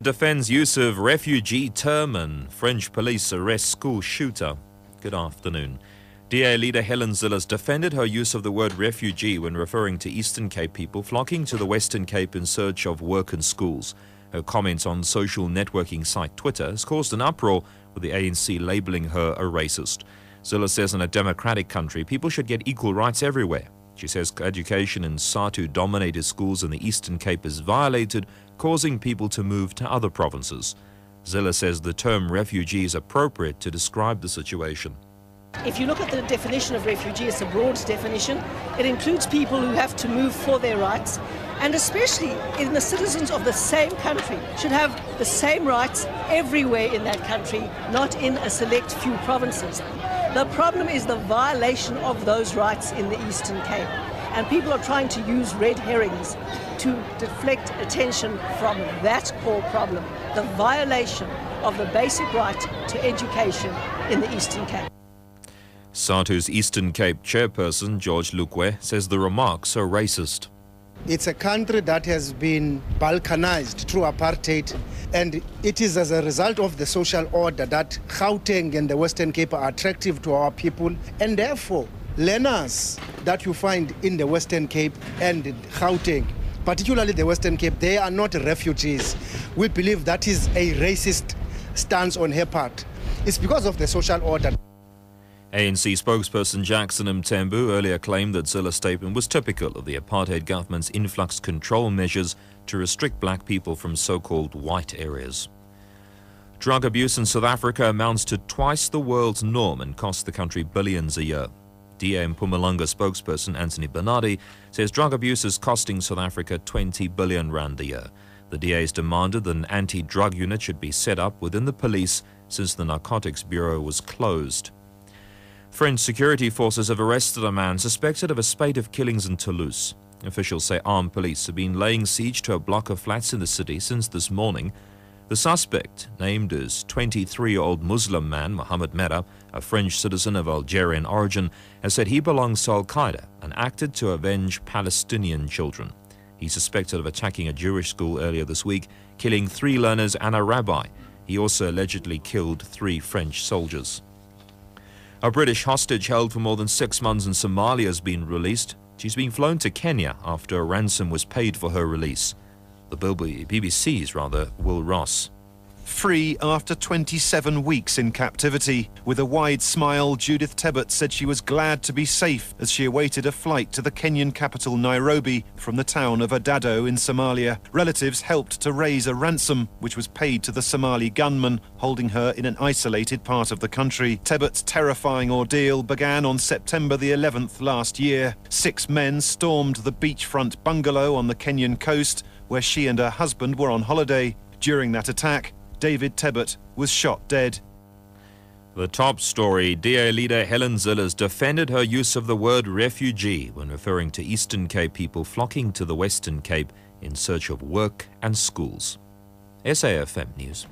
Defends use of refugee term and French police arrest school shooter. Good afternoon. DA leader Helen Zille defended her use of the word refugee when referring to Eastern Cape people flocking to the Western Cape in search of work and schools. Her comments on social networking site Twitter has caused an uproar, with the ANC labelling her a racist. Zille says in a democratic country, people should get equal rights everywhere. She says education in SARTU-dominated schools in the Eastern Cape is violated, causing people to move to other provinces. Zille says the term refugee is appropriate to describe the situation. If you look at the definition of refugee, it's a broad definition. It includes people who have to move for their rights, and especially in the citizens of the same country should have the same rights everywhere in that country, not in a select few provinces. The problem is the violation of those rights in the Eastern Cape, and people are trying to use red herrings to deflect attention from that core problem, the violation of the basic right to education in the Eastern Cape. SARTU's Eastern Cape chairperson, George Lukwe, says the remarks are racist. It's a country that has been balkanized through apartheid, and it is as a result of the social order that Gauteng and the Western Cape are attractive to our people, and therefore learners that you find in the Western Cape and Gauteng, particularly the Western Cape, they are not refugees. We believe that is a racist stance on her part. It's because of the social order. ANC spokesperson Jackson Mthembu earlier claimed that Zille's statement was typical of the apartheid government's influx control measures to restrict black people from so-called white areas. Drug abuse in South Africa amounts to twice the world's norm and costs the country billions a year. DA Mpumalanga spokesperson Anthony Bernardi says drug abuse is costing South Africa 20 billion rand a year. The DA has demanded that an anti-drug unit should be set up within the police since the Narcotics Bureau was closed. French security forces have arrested a man suspected of a spate of killings in Toulouse. Officials say armed police have been laying siege to a block of flats in the city since this morning. The suspect, named as 23-year-old Muslim man Mohamed Merah, a French citizen of Algerian origin, has said he belongs to Al-Qaeda and acted to avenge Palestinian children. He's suspected of attacking a Jewish school earlier this week, killing 3 learners and a rabbi. He also allegedly killed 3 French soldiers. A British hostage held for more than 6 months in Somalia has been released. She's been flown to Kenya after a ransom was paid for her release. The BBC's Will Ross. Free after 27 weeks in captivity. With a wide smile, Judith Tebbett said she was glad to be safe as she awaited a flight to the Kenyan capital Nairobi from the town of Adado in Somalia. Relatives helped to raise a ransom, which was paid to the Somali gunman holding her in an isolated part of the country. Tebbett's terrifying ordeal began on September the 11th last year. 6 men stormed the beachfront bungalow on the Kenyan coast where she and her husband were on holiday. During that attack, David Tebbett was shot dead. The top story, DA leader Helen Zille defended her use of the word refugee when referring to Eastern Cape people flocking to the Western Cape in search of work and schools. SAfm News.